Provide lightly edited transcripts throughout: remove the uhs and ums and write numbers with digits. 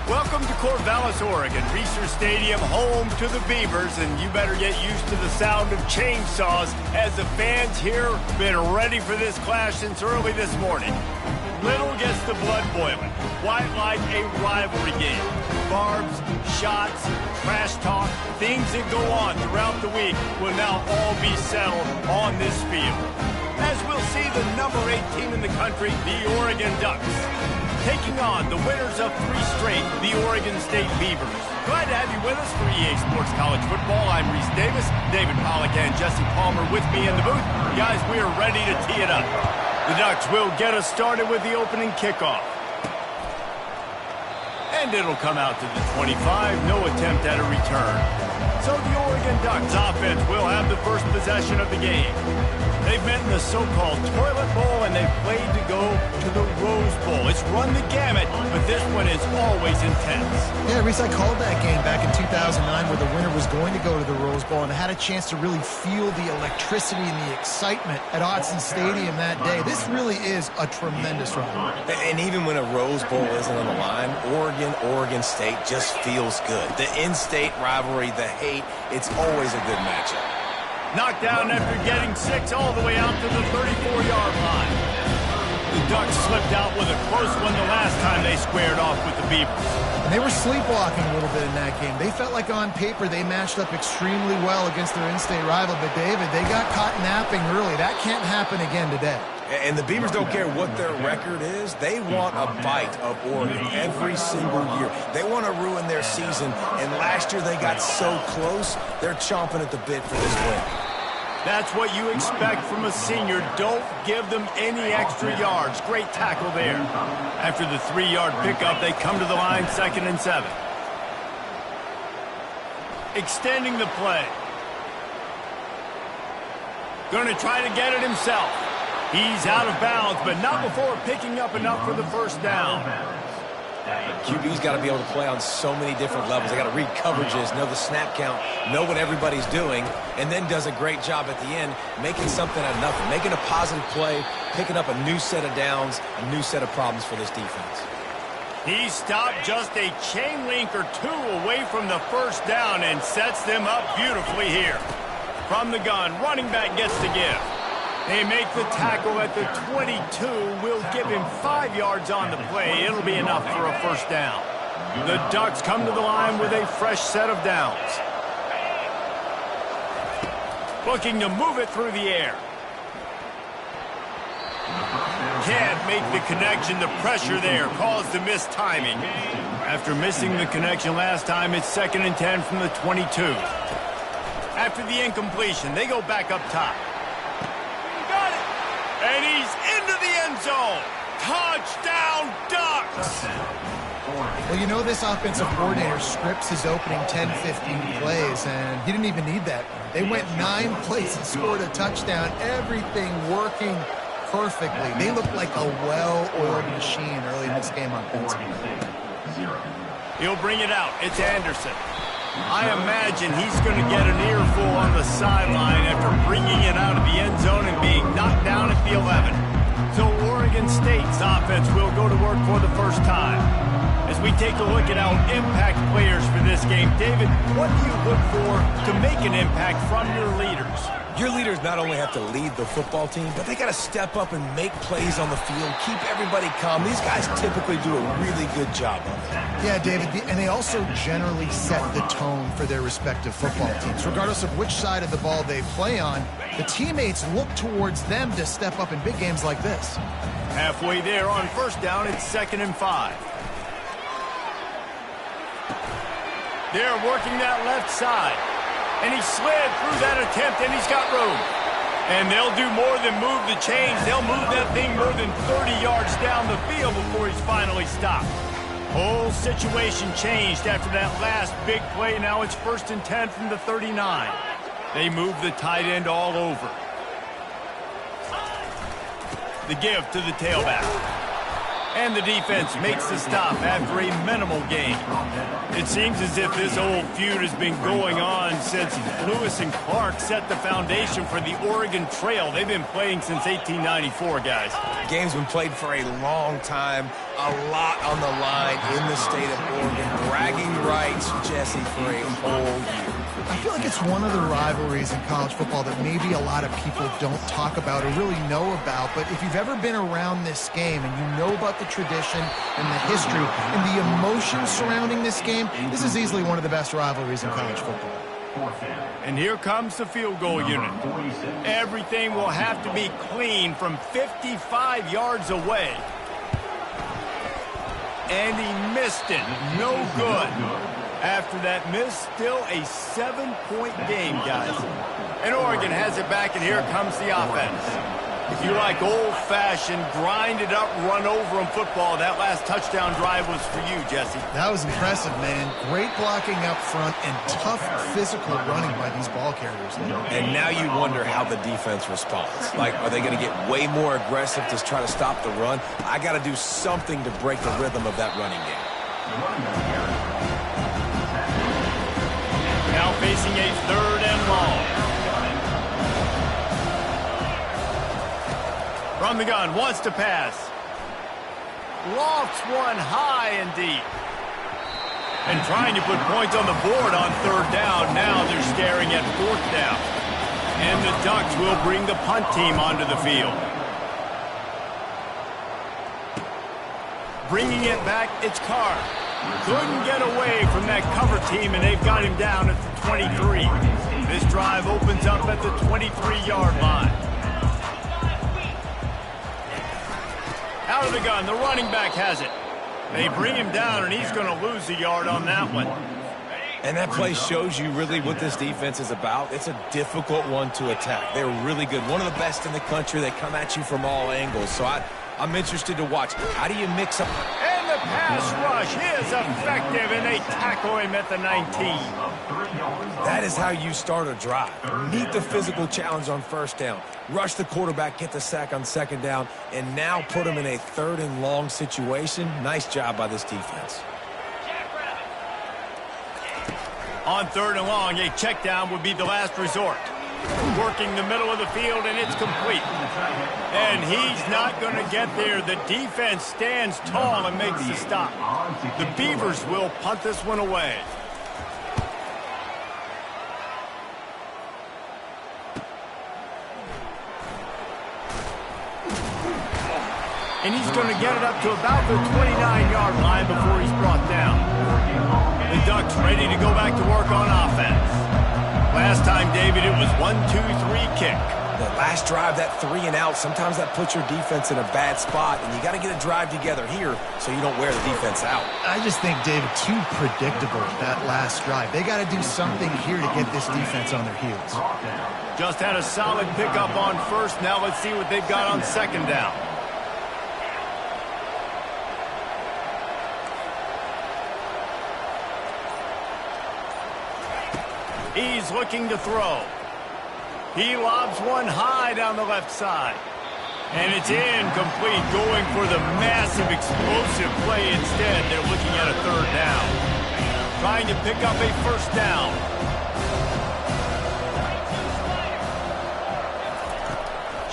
Welcome to Corvallis, Oregon, Research Stadium, home to the Beavers, and you better get used to the sound of chainsaws as the fans here have been ready for this clash since early this morning. Little gets the blood boiling, quite like a rivalry game. Barbs, shots, trash talk, things that go on throughout the week will now all be settled on this field. As we'll see the number 8 team in the country, the Oregon Ducks, taking on the winners of 3 straight, the Oregon State Beavers. Glad to have you with us for EA Sports College Football. I'm Reese Davis, David Pollack and Jesse Palmer with me in the booth. Guys, we are ready to tee it up. The Ducks will get us started with the opening kickoff. And it'll come out to the 25, no attempt at a return. So the Oregon Ducks offense will have the first possession of the game. They've met in the so-called toilet bowl, and they've played to go to the Rose Bowl. It's run the gamut, but this one is always intense. Yeah, Reese, I called that game back in 2009 where the winner was going to go to the Rose Bowl, and I had a chance to really feel the electricity and the excitement at Autzen Stadium that day. This really is a tremendous run. And even when a Rose Bowl isn't on the line, Oregon State just feels good. The in-state rivalry, the hate, it's always a good matchup. Knocked down after getting 6 all the way out to the 34-yard line. The Ducks slipped out with a close one the last time they squared off with the Beavers. And they were sleepwalking a little bit in that game. They felt like on paper they matched up extremely well against their in-state rival, but David, they got caught napping early. That can't happen again today. And the Beavers don't care what their record is. They want a bite of Oregon every single year. They want to ruin their season, and last year they got so close, they're chomping at the bit for this win. That's what you expect from a senior. Don't give them any extra yards. Great tackle there. After the 3-yard pickup, they come to the line, 2nd and 7. Extending the play. Going to try to get it himself. He's out of bounds, but not before picking up enough for the first down. QB's got to be able to play on so many different levels. They got to read coverages, know the snap count, know what everybody's doing, and then does a great job at the end making something out of nothing, making a positive play, picking up a new set of downs, a new set of problems for this defense. He stopped just a chain link or 2 away from the first down and sets them up beautifully here. From the gun, running back gets the give. They make the tackle at the 22. Will give him 5 yards on the play. It'll be enough for a first down. The Ducks come to the line with a fresh set of downs. Looking to move it through the air. Can't make the connection. The pressure there caused the missed timing. After missing the connection last time, it's 2nd and 10 from the 22. After the incompletion, they go back up top. And he's into the end zone. Touchdown, Ducks! Well, you know this offensive coordinator scripts his opening 10, 15 plays, and he didn't even need that. They went 9 plays and scored a touchdown. Everything working perfectly. They looked like a well-oiled machine early in this game offensively. He'll bring it out. It's Anderson. I imagine he's going to get an earful on the sideline after bringing it out of the end zone and being knocked down at the 11. So Oregon State's offense will go to work for the first time. As we take a look at our impact players for this game, David, what do you look for to make an impact from your leaders? Your leaders not only have to lead the football team, but they got to step up and make plays on the field, keep everybody calm. These guys typically do a really good job of it. Yeah, David, and they also generally set the tone for their respective football teams. Regardless of which side of the ball they play on, the teammates look towards them to step up in big games like this. Halfway there on first down, it's 2nd and 5. They're working that left side. And he slid through that attempt, and he's got room. And they'll do more than move the chains. They'll move that thing more than 30 yards down the field before he's finally stopped. Whole situation changed after that last big play. Now it's 1st and 10 from the 39. They move the tight end all over. The give to the tailback. And the defense makes the stop after a minimal gain. It seems as if this old feud has been going on since Lewis and Clark set the foundation for the Oregon Trail. They've been playing since 1894, guys. The game's been played for a long time, a lot on the line in the state of Oregon. Bragging rights, Jesse, for a whole year. I feel like it's one of the rivalries in college football that maybe a lot of people don't talk about or really know about. But if you've ever been around this game and you know about the tradition and the history and the emotion surrounding this game, this is easily one of the best rivalries in college football. And here comes the field goal unit. Everything will have to be clean from 55 yards away. And he missed it. No good. After that miss, still a 7-point game, guys. And Oregon has it back, and here comes the offense. If you like old-fashioned, grinded-up, run-over-'em football, that last touchdown drive was for you, Jesse. That was impressive, man. Great blocking up front and tough physical running by these ball carriers. And now you wonder how the defense responds. Like, are they going to get way more aggressive to try to stop the run? I got to do something to break the rhythm of that running game. Now facing a 3rd and long. From the gun, wants to pass. Lofts one high and deep. And trying to put points on the board on 3rd down. Now they're staring at 4th down. And the Ducks will bring the punt team onto the field. Bringing it back, it's Carr. Couldn't get away from that cover team, and they've got him down at the 23. This drive opens up at the 23-yard line. Out of the gun, the running back has it. They bring him down, and he's going to lose a yard on that one. And that play shows you really what this defense is about. It's a difficult one to attack. They're really good. One of the best in the country. They come at you from all angles. So I'm interested to watch. How do you mix up? And the pass rush is effective, and they tackle him at the 19. That is how you start a drive. Meet the physical challenge on 1st down. Rush the quarterback, get the sack on 2nd down, and now put him in a 3rd and long situation. Nice job by this defense. On 3rd and long, a check down would be the last resort. Working the middle of the field, and it's complete. And he's not going to get there. The defense stands tall and makes the stop. The Beavers will punt this one away. And he's going to get it up to about the 29-yard line before he's brought down. The Ducks ready to go back to work on offense. Last time, David, it was 1-2-3 kick. The last drive, that 3 and out, sometimes that puts your defense in a bad spot, and you got to get a drive together here so you don't wear the defense out. I just think, David, too predictable, that last drive. They got to do something here to get this defense on their heels. Just had a solid pickup on 1st. Now let's see what they've got on 2nd down. He's looking to throw. He lobs one high down the left side. And it's incomplete, going for the massive explosive play instead. They're looking at a 3rd down. Trying to pick up a 1st down.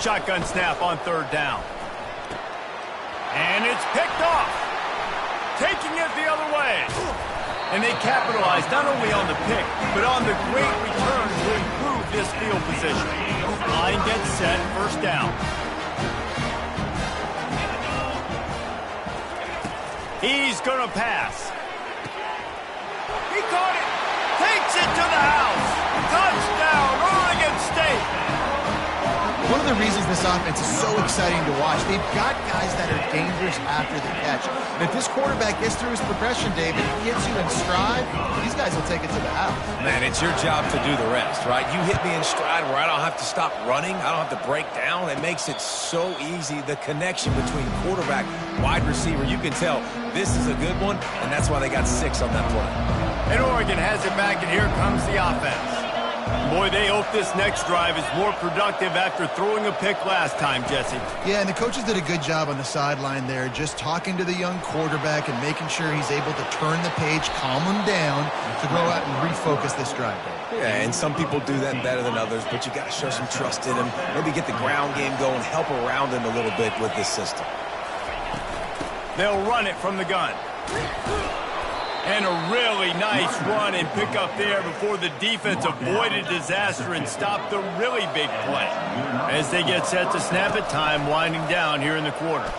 Shotgun snap on 3rd down. And it's picked off. Taking it the other way. And they capitalize not only on the pick, but on the great return to improve this field position. Line gets set, 1st down. He's going to pass. He caught it. Takes it to the house. Touchdown, Oregon State. One of the reasons this offense is so exciting to watch, they've got guys that are dangerous after the catch. And if this quarterback gets through his progression, David, he hits you in stride, these guys will take it to the house. Man, it's your job to do the rest, right? You hit me in stride where I don't have to stop running. I don't have to break down. It makes it so easy. The connection between quarterback, wide receiver, you can tell this is a good one, and that's why they got 6 on that play. And Oregon has it back, and here comes the offense. Boy, they hope this next drive is more productive after throwing a pick last time, Jesse. Yeah, and the coaches did a good job on the sideline there, just talking to the young quarterback and making sure he's able to turn the page, calm him down to go out and refocus this drive. Yeah, and some people do that better than others, but you got to show some trust in him. Maybe get the ground game going, help around him a little bit with this system. They'll run it from the gun. And a really nice run and pick up there before the defense avoided disaster and stopped the really big play. As they get set to snap it, time winding down here in the quarter.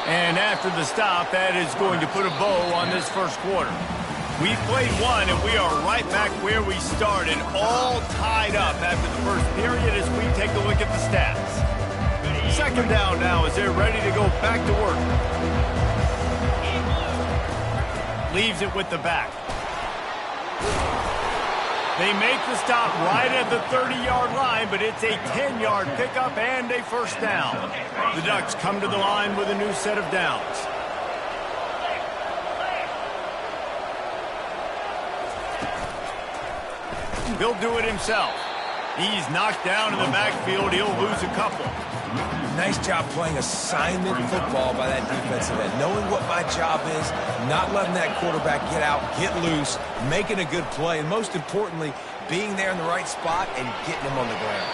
And after the stop, that is going to put a bow on this first quarter. We've played one, and we are right back where we started, all tied up after the first period as we take a look at the stats. Second down now as they're ready to go back to work. Leaves it with the back. They make the stop right at the 30-yard line, but it's a 10-yard pickup and a first down. The Ducks come to the line with a new set of downs. He'll do it himself. He's knocked down in the backfield. He'll lose a couple. Nice job playing assignment football by that defensive end. Knowing what my job is, not letting that quarterback get out, get loose, making a good play, and most importantly, being there in the right spot and getting him on the ground.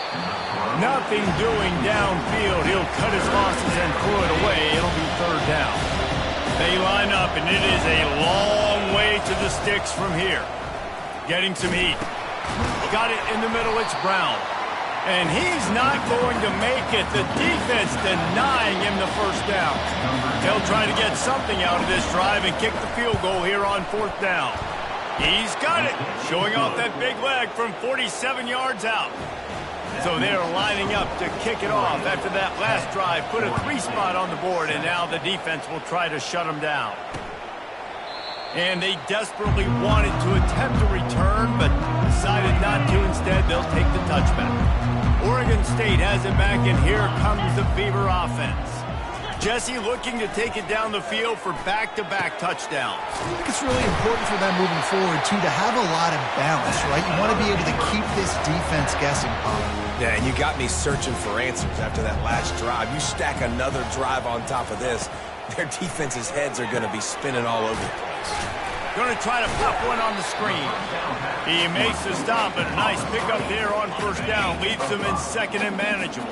Nothing doing downfield. He'll cut his losses and throw it away. It'll be third down. They line up, and it is a long way to the sticks from here. Getting some heat. Got it in the middle. It's Brown. And he's not going to make it. The defense denying him the first down. They'll try to get something out of this drive and kick the field goal here on fourth down. He's got it. Showing off that big leg from 47 yards out. So they're lining up to kick it off after that last drive. Put a 3 spot on the board, and now the defense will try to shut them down. And they desperately wanted to attempt a return, but decided not to. Instead, they'll take the touchback. Oregon State has it back, and here comes the Beaver offense. Jesse looking to take it down the field for back-to-back touchdowns. I think it's really important for them moving forward, too, to have a lot of balance, right? You want to be able to keep this defense guessing, Paul. Yeah, and you got me searching for answers after that last drive. You stack another drive on top of this, their defense's heads are going to be spinning all over the place. Going to try to pop one on the screen. He makes the stop, but a nice pickup there on first down. Leaves them in second and manageable.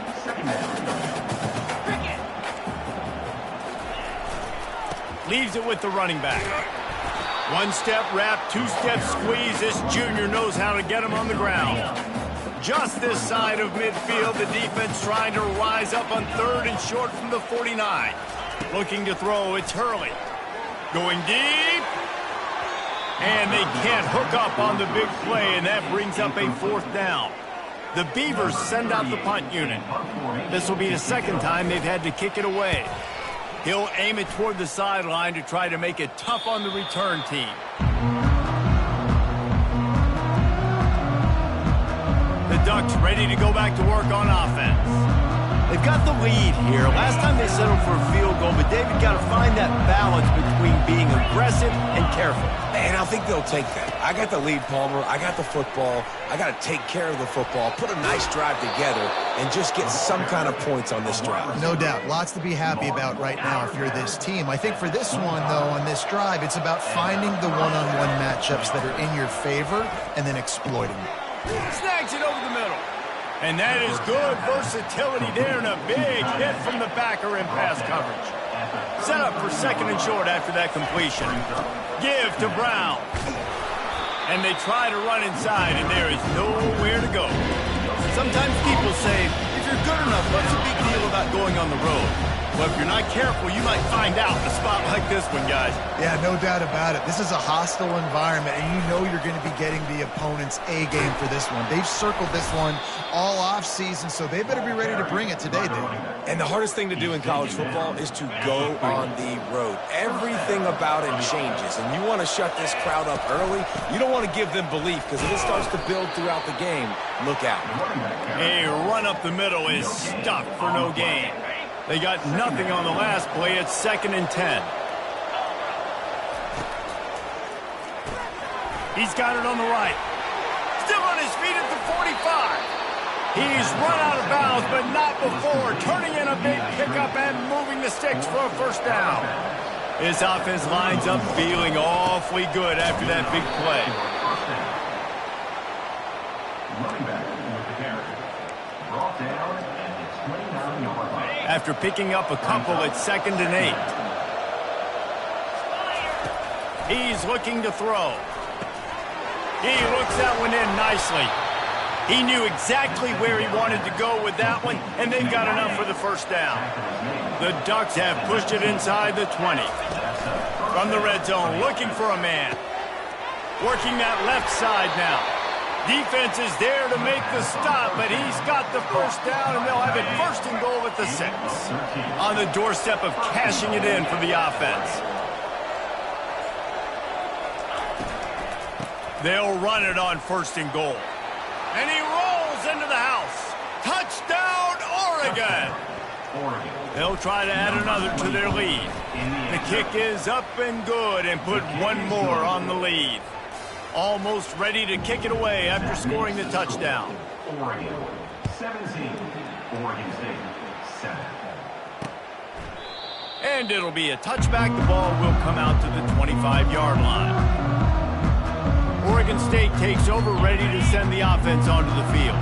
Leaves it with the running back. One-step wrap, two-step squeeze. This junior knows how to get him on the ground. Just this side of midfield, the defense trying to rise up on third and short from the 49. Looking to throw, it's Hurley. Going deep. And they can't hook up on the big play, and that brings up a fourth down. The Beavers send out the punt unit. This will be the second time they've had to kick it away. He'll aim it toward the sideline to try to make it tough on the return team. The Ducks ready to go back to work on offense. They've got the lead here. Last time they settled for a field goal, but David got to find that balance between being aggressive and careful. And I think they'll take that. I got the lead, Palmer. I got the football. I got to take care of the football, put a nice drive together, and just get some kind of points on this drive. No doubt. Lots to be happy about right now if you're this team. I think for this one, though, on this drive, it's about finding the one-on-one matchups that are in your favor and then exploiting them. Snags it over the middle. And that is good versatility there, and a big hit from the backer in pass coverage. Set up for second and short after that completion. Give to Brown. And they try to run inside, and there is nowhere to go. Sometimes people say, if you're good enough, what's the big deal about going on the road? Well, if you're not careful, you might find out in a spot like this one, guys. Yeah, no doubt about it. This is a hostile environment, and you know you're going to be getting the opponent's A game for this one. They've circled this one all offseason, so they better be ready to bring it today, David. And the hardest thing to do in college football is to go on the road. Everything about it changes, and you want to shut this crowd up early. You don't want to give them belief, because if it starts to build throughout the game, look out. A run up the middle is stuck for no gain. They got nothing on the last play. It's 2nd and 10. He's got it on the right. Still on his feet at the 45. He's run out of bounds, but not before turning in a big pickup and moving the sticks for a first down. His offense lines up feeling awfully good after that big play. Running back with the carry. Brought down, and it's 29-yard line. After picking up a couple, it's 2nd and 8. He's looking to throw. He looks that one in nicely. He knew exactly where he wanted to go with that one, and they've got enough for the first down. The Ducks have pushed it inside the 20. From the red zone, looking for a man. Working that left side now. Defense is there to make the stop, but he's got the first down, and they'll have it 1st and goal at the 6. On the doorstep of cashing it in for the offense. They'll run it on 1st and goal. And he rolls into the house. Touchdown, Oregon! They'll try to add another to their lead. The kick is up and good and put one more on the lead. Almost ready to kick it away after scoring the touchdown. Oregon 17, Oregon State 7. And it'll be a touchback. The ball will come out to the 25-yard line. Oregon State takes over, ready to send the offense onto the field.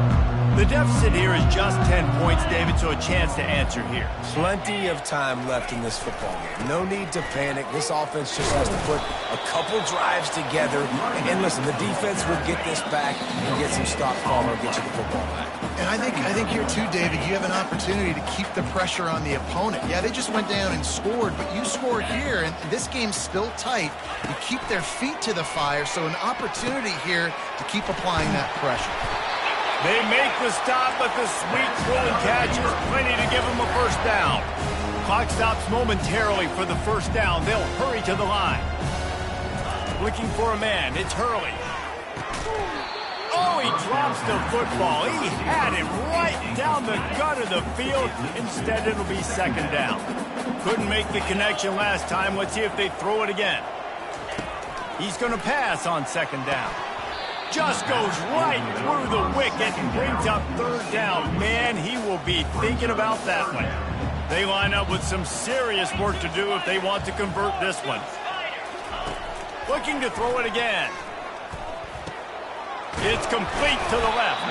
The deficit here is just 10 points, David, so a chance to answer here. Plenty of time left in this football game. No need to panic. This offense just has to put a couple drives together. And listen, the defense will get this back and get some stops, Palmer, get you the football back. And I think here too, David, you have an opportunity to keep the pressure on the opponent. Yeah, they just went down and scored, but you score here, and this game's still tight. You keep their feet to the fire, so an opportunity here to keep applying that pressure. They make the stop, but the sweet throw catch is plenty to give them a first down. Clock stops momentarily for the first down. They'll hurry to the line. Looking for a man. It's Hurley. Oh, he drops the football. He had him right down the gut of the field. Instead, it'll be 2nd down. Couldn't make the connection last time. Let's see if they throw it again. He's going to pass on 2nd down. Just goes right through the wicket and brings up 3rd down. Man, he will be thinking about that one. They line up with some serious work to do if they want to convert this one. Looking to throw it again. It's complete to the left.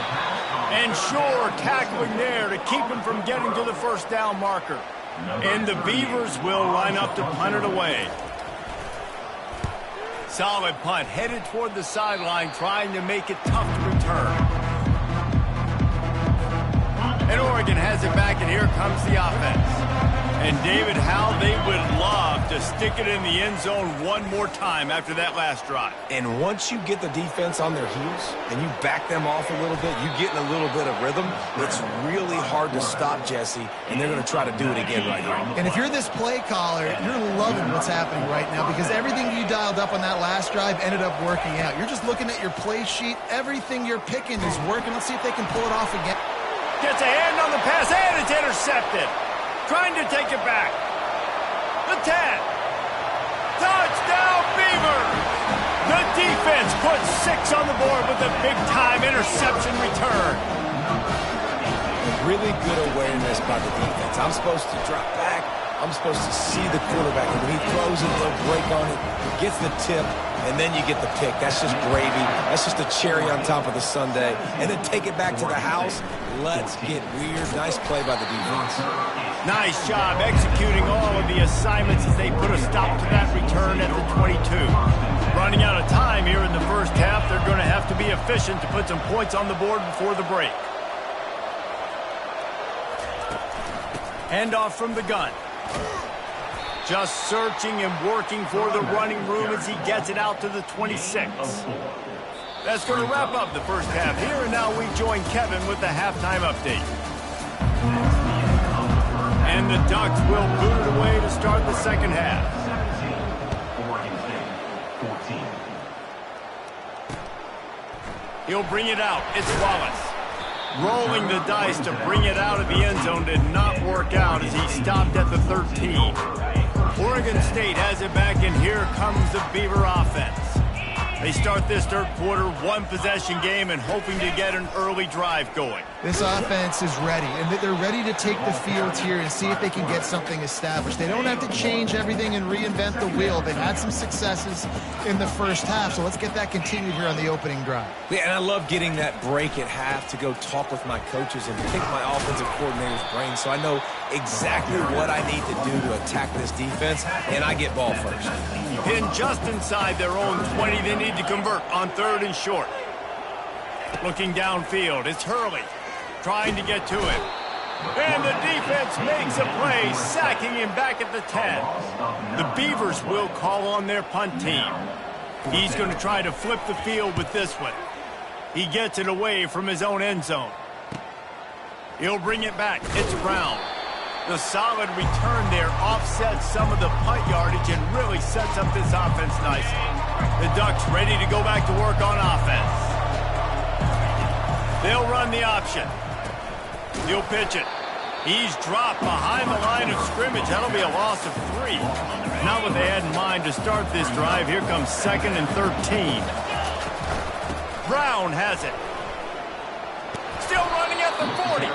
And Shore tackling there to keep him from getting to the first down marker. And the Beavers will line up to punt it away. Solid punt, headed toward the sideline, trying to make it tough to return. And Oregon has it back, and here comes the offense. And David, how they would love to stick it in the end zone one more time after that last drive. And once you get the defense on their heels and you back them off a little bit, you get in a little bit of rhythm, it's really hard to stop Jesse, and they're going to try to do it again right here. And if you're this play caller, you're loving what's happening right now because everything you dialed up on that last drive ended up working out. You're just looking at your play sheet. Everything you're picking is working. Let's see if they can pull it off again. Gets a hand on the pass, and it's intercepted. Trying to take it back. The 10. Touchdown, Beavers! The defense puts 6 on the board with a big-time interception return. Really good awareness by the defense. I'm supposed to drop back. I'm supposed to see the quarterback. And when he throws it, they'll break on it, gets the tip, and then you get the pick. That's just gravy. That's just a cherry on top of the sundae. And then take it back to the house. Let's get weird. Nice play by the defense. Nice job executing all of the assignments as they put a stop to that return at the 22. Running out of time here in the first half, they're going to have to be efficient to put some points on the board before the break. Handoff from the gun. Just searching and working for the running room as he gets it out to the 26. That's going to wrap up the first half here, and now we join Kevin with the halftime update. And the Ducks will boot it away to start the second half. 17, Oregon State 14. He'll bring it out. It's Wallace. Rolling the dice to bring it out of the end zone did not work out as he stopped at the 13. Oregon State has it back, and here comes the Beaver offense. They start this third quarter, one-possession game, and hoping to get an early drive going. This offense is ready, and they're ready to take the field here and see if they can get something established. They don't have to change everything and reinvent the wheel. They've had some successes in the first half, so let's get that continued here on the opening drive. Yeah, and I love getting that break at half to go talk with my coaches and pick my offensive coordinator's brain so I know exactly what I need to do to attack this defense, and I get ball first. Pinned just inside their own 20, they need to convert on 3rd and short. Looking downfield, it's Hurley trying to get to him. And the defense makes a play, sacking him back at the 10. The Beavers will call on their punt team. He's going to try to flip the field with this one. He gets it away from his own end zone. He'll bring it back. It's Brown. The solid return there offsets some of the punt yardage and really sets up this offense nicely. The Ducks ready to go back to work on offense. They'll run the option. He'll pitch it. He's dropped behind the line of scrimmage. That'll be a loss of 3. Not what they had in mind to start this drive. Here comes 2nd and 13. Brown has it. Still running at the 40.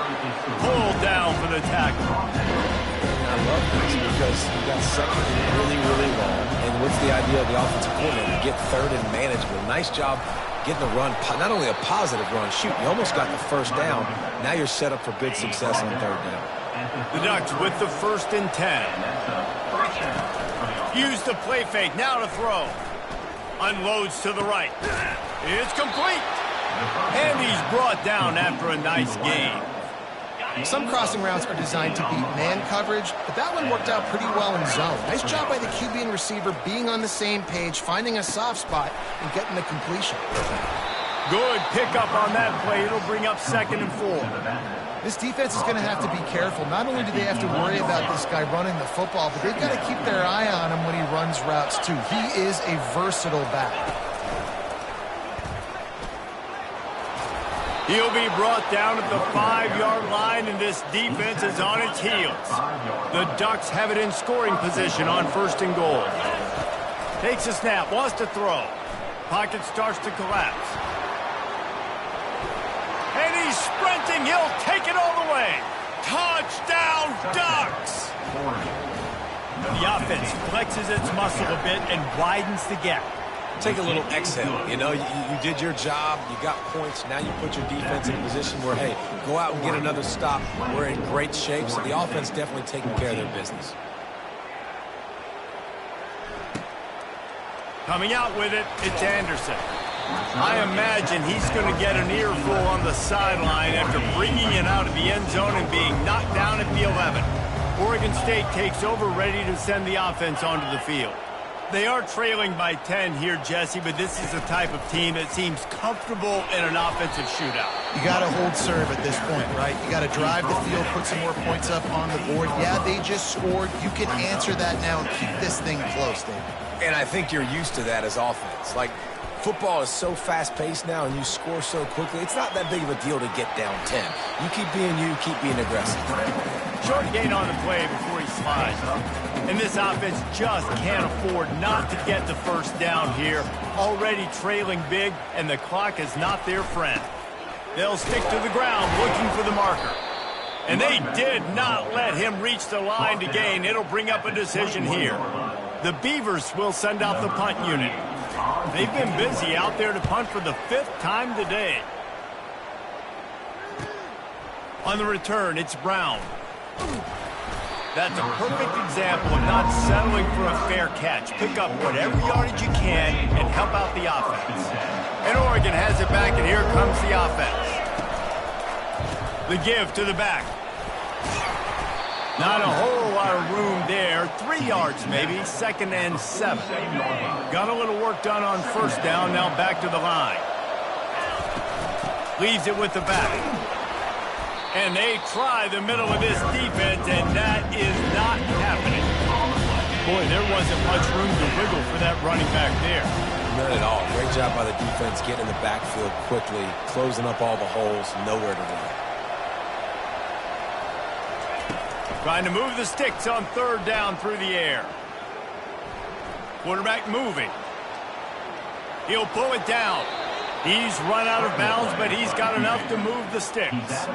Pulled down for the tackle. I love this because you got 2nd and really long. And what's the idea of the offensive coordinator? Get 3rd and manageable. Nice job getting the run, not only a positive run, shoot, you almost got the 1st down. Now you're set up for good success on 3rd down. The Ducks with the 1st and 10. Use the play fake, now to throw. Unloads to the right. It's complete. And he's brought down after a nice gain. Some crossing routes are designed to beat man coverage, but that one worked out pretty well in zone. Nice job by the QB and receiver being on the same page, finding a soft spot, and getting the completion. Good pickup on that play. It'll bring up 2nd and 4. This defense is going to have to be careful. Not only do they have to worry about this guy running the football, but they've got to keep their eye on him when he runs routes, too. He is a versatile back. He'll be brought down at the 5-yard line, and this defense is on its heels. The Ducks have it in scoring position on 1st and goal. Takes a snap, wants to throw. Pocket starts to collapse. And he's sprinting. He'll take it all the way. Touchdown, Ducks! The offense flexes its muscle a bit and widens the gap. Take a little exhale. You know, you did your job. You got points. Now you put your defense in a position where, hey, go out and get another stop. We're in great shape, so the offense definitely taking care of their business. Coming out with it, it's Anderson. I imagine he's going to get an earful on the sideline after bringing it out of the end zone and being knocked down at the 11. Oregon State takes over, ready to send the offense onto the field. They are trailing by 10 here, Jesse, but this is the type of team that seems comfortable in an offensive shootout. You got to hold serve at this point, right? You got to drive the field, put some more points up on the board. Yeah, they just scored. You can answer that now and keep this thing close, David. And I think you're used to that as offense. Like, football is so fast-paced now and you score so quickly, it's not that big of a deal to get down 10. You keep being aggressive. Short gain on the play before he slides. And this offense just can't afford not to get the 1st down here. Already trailing big, and the clock is not their friend. They'll stick to the ground looking for the marker. And they did not let him reach the line to gain. It'll bring up a decision here. The Beavers will send out the punt unit. They've been busy out there to punt for the 5th time today. On the return, it's Brown. That's a perfect example of not settling for a fair catch. Pick up whatever yardage you can and help out the offense. And Oregon has it back, and here comes the offense. The give to the back. Not a whole lot of room there. 3 yards maybe, 2nd and 7. Got a little work done on 1st down, now back to the line. Leaves it with the back. And they try the middle of this defense, and that is not happening. Boy, there wasn't much room to wiggle for that running back there. None at all. Great job by the defense getting in the backfield quickly, closing up all the holes, nowhere to run. Trying to move the sticks on 3rd down through the air. Quarterback moving. He'll pull it down. He's run out of bounds, but he's got enough to move the sticks.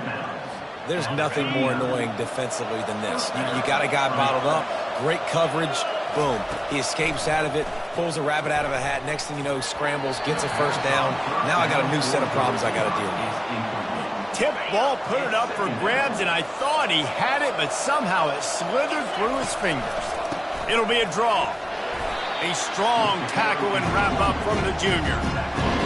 There's nothing more annoying defensively than this. You got a guy bottled up, great coverage, boom. He escapes out of it, pulls a rabbit out of a hat. Next thing you know, scrambles, gets a first down. Now I got a new set of problems I got to deal with. Tip ball, put it up for grabs, and I thought he had it, but somehow it slithered through his fingers. It'll be a draw. A strong tackle and wrap up from the junior.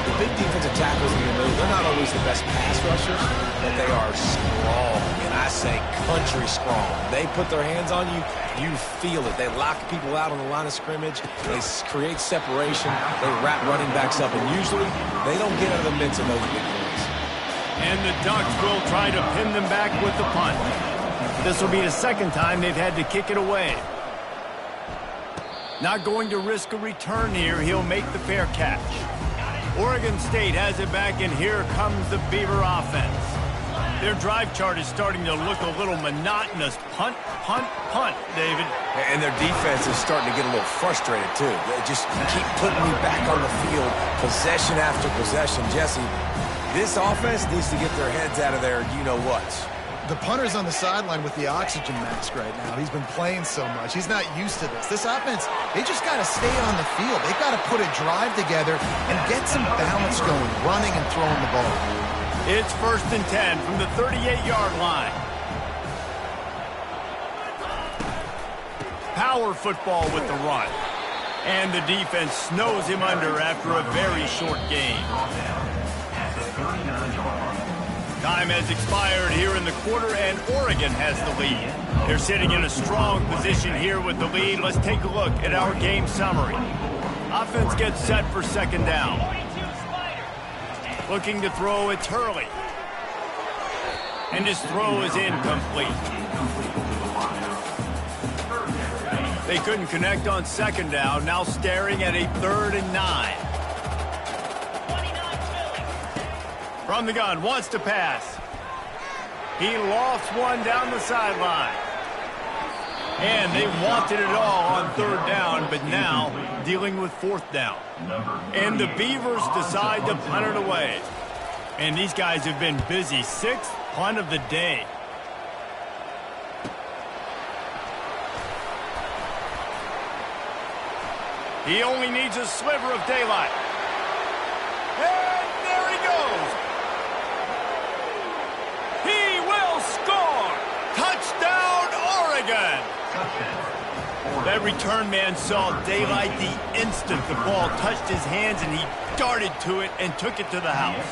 The big defensive tackles in the middle, they're not always the best pass rushers, but they are strong, and I say country strong. They put their hands on you, you feel it. They lock people out on the line of scrimmage. They create separation. They wrap running backs up, and usually they don't get out of the midst of those big plays. And the Ducks will try to pin them back with the punt. This will be the second time they've had to kick it away. Not going to risk a return here. He'll make the fair catch. Oregon State has it back, and here comes the Beaver offense. Their drive chart is starting to look a little monotonous. Punt, punt, punt, David. And their defense is starting to get a little frustrated, too. They just keep putting me back on the field, possession after possession. Jesse, this offense needs to get their heads out of their you-know-whats. The punter's on the sideline with the oxygen mask right now. He's been playing so much. He's not used to this. This offense, they just got to stay on the field. They've got to put a drive together and get some balance going, running and throwing the ball. It's 1st and 10 from the 38-yard line. Power football with the run. And the defense snows him under after a very short game. Time has expired here in the quarter, and Oregon has the lead. They're sitting in a strong position here with the lead. Let's take a look at our game summary. Offense gets set for second down. Looking to throw, it's Hurley. And his throw is incomplete. They couldn't connect on second down, now staring at a 3rd and 9. From the gun, wants to pass. He lofts one down the sideline. And they wanted it all on 3rd down, but now dealing with 4th down. And the Beavers decide to punt it away. And these guys have been busy. 6th punt of the day. He only needs a sliver of daylight. And there he goes. He will score. Touchdown, Oregon. That return man saw daylight the instant the ball touched his hands, and he darted to it and took it to the house.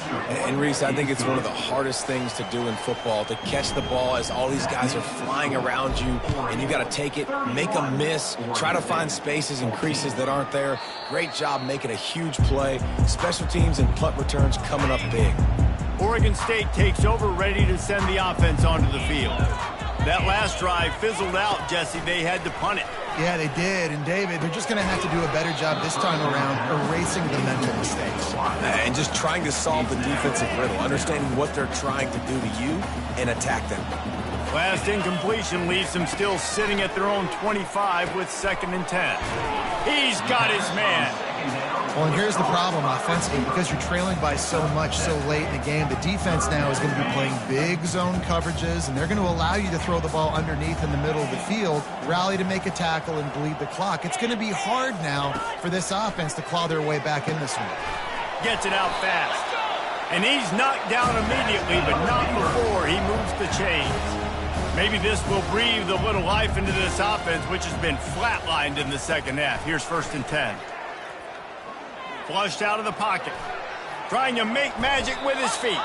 And Reese, I think it's one of the hardest things to do in football, to catch the ball as all these guys are flying around you, and you got to take it, make a miss, try to find spaces and creases that aren't there. Great job making a huge play. Special teams and punt returns coming up big. Oregon State takes over, ready to send the offense onto the field. That last drive fizzled out, Jesse. They had to punt it. Yeah, they did. And, David, they're just going to have to do a better job this time around erasing the mental mistakes. And just trying to solve the defensive riddle, understanding what they're trying to do to you and attack them. Last incompletion leaves them still sitting at their own 25 with 2nd and 10. He's got his man. Well, and here's the problem offensively. Because you're trailing by so much so late in the game, the defense now is going to be playing big zone coverages, and they're going to allow you to throw the ball underneath in the middle of the field, rally to make a tackle, and bleed the clock. It's going to be hard now for this offense to claw their way back in this one. Gets it out fast. And he's knocked down immediately, but not before he moves the chains. Maybe this will breathe a little life into this offense, which has been flatlined in the second half. Here's 1st and 10. Flushed out of the pocket. Trying to make magic with his feet.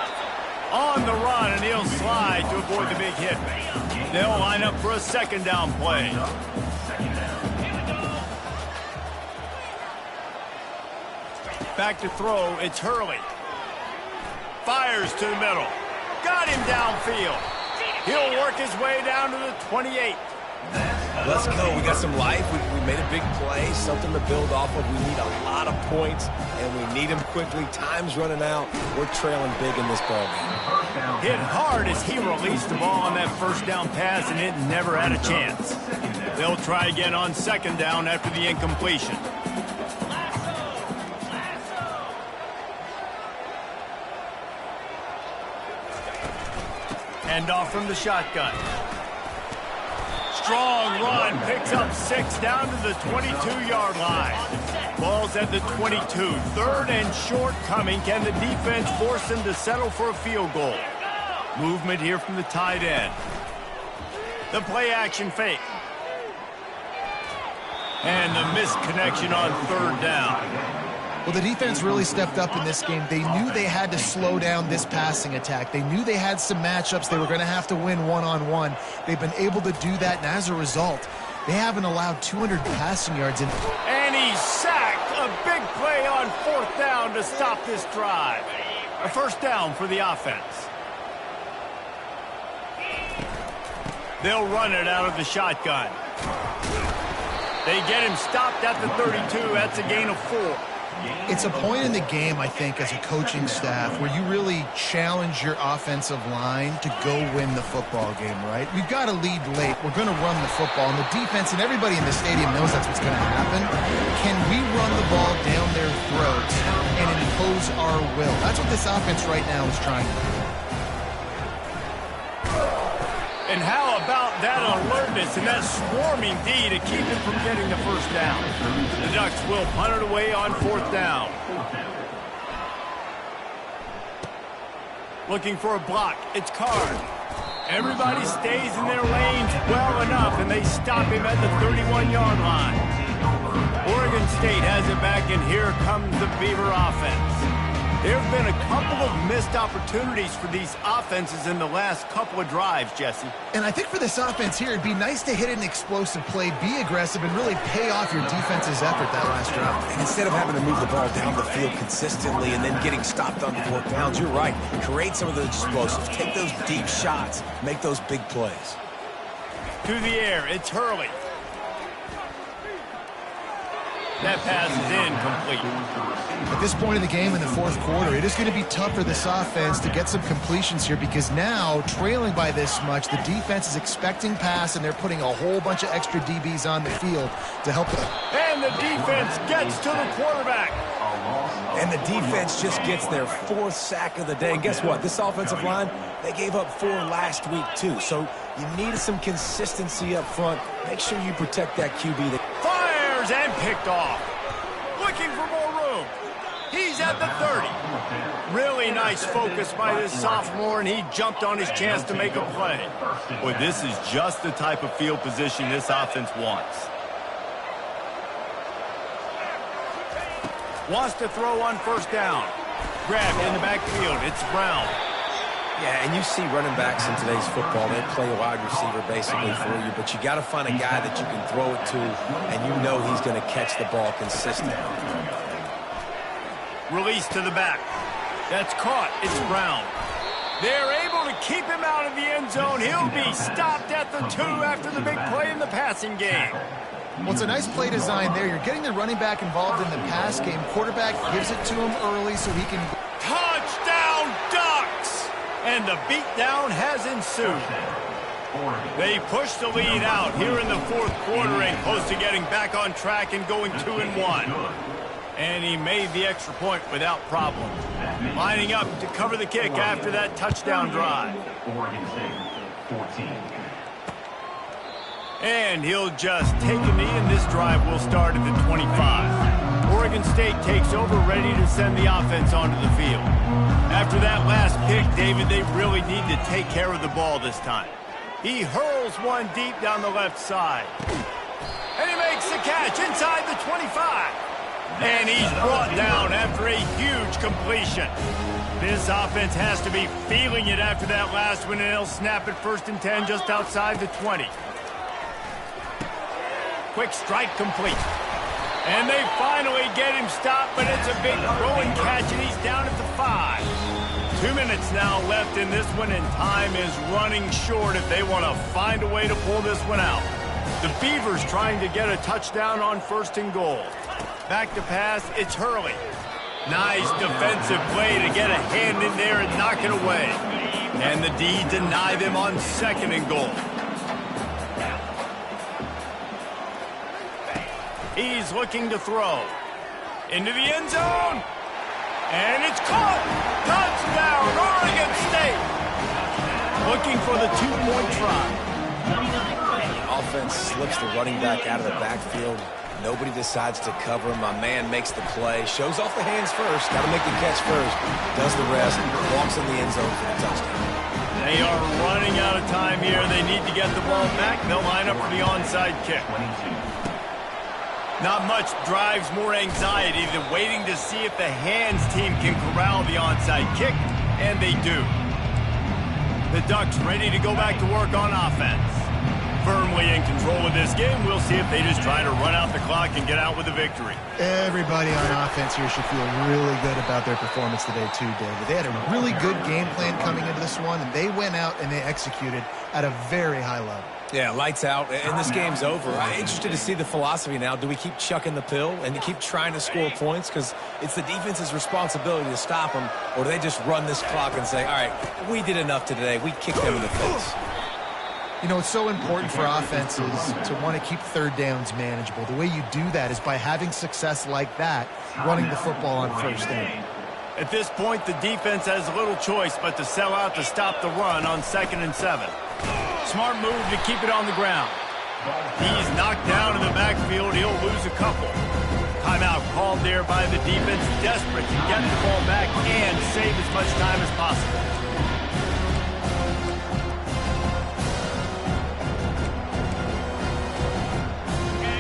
On the run, and he'll slide to avoid the big hit. They'll line up for a 2nd down play. Back to throw, it's Hurley. Fires to the middle. Got him downfield. He'll work his way down to the 28. Let's go. We got some life. We made a big play, something to build off of. We need a lot of points, and we need them quickly. Time's running out. We're trailing big in this ballgame. Hit hard as he released the ball on that 1st down pass, and it never had a chance. They'll try again on 2nd down after the incompletion. Hand off from the shotgun. Strong run, picks up 6 down to the 22-yard line. Ball's at the 22. 3rd and short coming. Can the defense force them to settle for a field goal? Movement here from the tight end. The play action fake. And the missed connection on 3rd down. Well, the defense really stepped up in this game. They knew they had to slow down this passing attack. They knew they had some matchups they were going to have to win one-on-one. They've been able to do that, and as a result, they haven't allowed 200 passing yards in. And he's sacked. A big play on 4th down to stop this drive. A 1st down for the offense. They'll run it out of the shotgun. They get him stopped at the 32. That's a gain of 4. It's a point in the game, I think, as a coaching staff, where you really challenge your offensive line to go win the football game, right? We've got to lead late. We're going to run the football, and the defense and everybody in the stadium knows that's what's going to happen. Can we run the ball down their throats and impose our will? That's what this offense right now is trying to do. And how about that alertness and that swarming D to keep him from getting the 1st down? The Ducks will punt it away on 4th down. Looking for a block. It's Card. Everybody stays in their lanes well enough, and they stop him at the 31-yard line. Oregon State has it back, and here comes the Beaver offense. There have been a couple of missed opportunities for these offenses in the last couple of drives, Jesse. And I think for this offense here, it'd be nice to hit an explosive play, be aggressive, and really pay off your defense's effort that last drive. And instead of having to move the ball down the field consistently and then getting stopped on the 4th downs, you're right. Create some of those explosives. Take those deep shots. Make those big plays. To the air, it's Hurley. That pass is incomplete. At this point in the game in the 4th quarter, it is going to be tough for this offense to get some completions here because now, trailing by this much, the defense is expecting pass, and they're putting a whole bunch of extra DBs on the field to help them. And the defense gets to the quarterback. And the defense just gets their 4th sack of the day. And guess what? This offensive line, they gave up 4 last week, too. So you needed some consistency up front. Make sure you protect that QB. Fires and picked off. Looking for more room. He's at the 30. Really nice focus by this sophomore, and he jumped on his chance to make a play. Boy, this is just the type of field position this offense wants. Wants to throw on 1st down. Grabbed in the backfield. It's Brown. Yeah, and you see running backs in today's football, they play a wide receiver basically for you, but you got to find a guy that you can throw it to, and you know he's going to catch the ball consistently. Release to the back. That's caught. It's Brown. They're able to keep him out of the end zone. He'll be stopped at the 2 after the big play in the passing game. Well, it's a nice play design there. You're getting the running back involved in the pass game. Quarterback gives it to him early so he can... Touchdown, Ducks! And the beatdown has ensued. They push the lead out here in the 4th quarter and close to getting back on track and going 2-1. And he made the extra point without problem. Lining up to cover the kick after that touchdown drive. Oregon State, 14. And he'll just take a knee, and this drive will start at the 25. Oregon State takes over, ready to send the offense onto the field. After that last pick, David, they really need to take care of the ball this time. He hurls one deep down the left side. And he makes the catch inside the 25. And he's brought down after a huge completion. This offense has to be feeling it after that last one, and they'll snap it 1st and 10 just outside the 20. Quick strike complete. And they finally get him stopped, but it's a big throwing catch, and he's down at the 5. 2 minutes now left in this one, and time is running short if they want to find a way to pull this one out. The Beavers trying to get a touchdown on 1st and goal. Back to pass, it's Hurley. Nice defensive play to get a hand in there and knock it away. And the D deny them on 2nd and goal. He's looking to throw. Into the end zone. And it's caught. Touchdown, Oregon State. Looking for the two-point try. Offense slips the running back out of the backfield. Nobody decides to cover him. My man makes the play. Shows off the hands first. Got to make the catch first. Does the rest. Walks in the end zone for the touchdown. They are running out of time here. They need to get the ball back. They'll line up for the onside kick. Not much drives more anxiety than waiting to see if the hands team can corral the onside kick, and they do. The Ducks ready to go back to work on offense. Firmly in control of this game. We'll see if they just try to run out the clock and get out with a victory. Everybody on offense here should feel really good about their performance today too, David. They had a really good game plan coming into this one, and they went out and they executed at a very high level. Yeah, lights out, and this game's over. I'm interested to see the philosophy now. Do we keep chucking the pill and keep trying to score points? Because it's the defense's responsibility to stop them, or do they just run this clock and say, all right, we did enough today. We kicked them in the face. You know, it's so important for offenses to want to keep third downs manageable. The way you do that is by having success like that, running the football on first down. At this point, the defense has little choice but to sell out to stop the run on 2nd and 7. Smart move to keep it on the ground. He's knocked down in the backfield. He'll lose a couple. Timeout called there by the defense, desperate to get the ball back and save as much time as possible.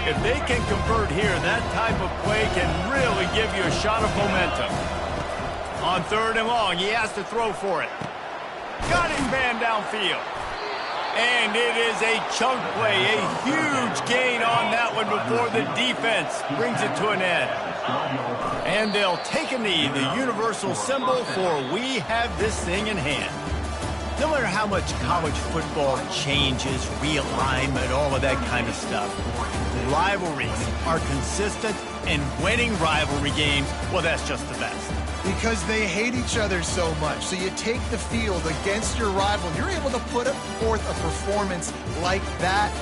If they can convert here, that type of play can really give you a shot of momentum. On 3rd and long, he has to throw for it. Got him banned downfield. And it is a chunk play, a huge gain on that one before the defense brings it to an end. And they'll take a knee, the universal symbol for we have this thing in hand. No matter how much college football changes, realignment, all of that kind of stuff, rivalries are consistent, and winning rivalry games, well, that's just the best. Because they hate each other so much. So you take the field against your rival, you're able to put forth a performance like that.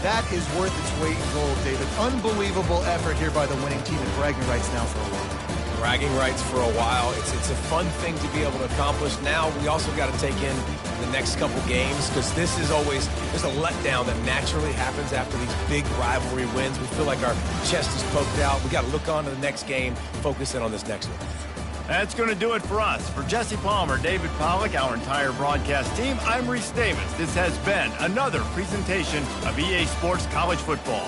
That is worth its weight in gold, David. Unbelievable effort here by the winning team, and bragging rights now for a while. Bragging rights for a while. It's a fun thing to be able to accomplish. Now we also got to take in the next couple games, because this is always, there's a letdown that naturally happens after these big rivalry wins. We feel like our chest is poked out. We got to look on to the next game, focus in on this next one. That's going to do it for us. For Jesse Palmer, David Pollack, our entire broadcast team, I'm Reese Davis. This has been another presentation of EA Sports College Football.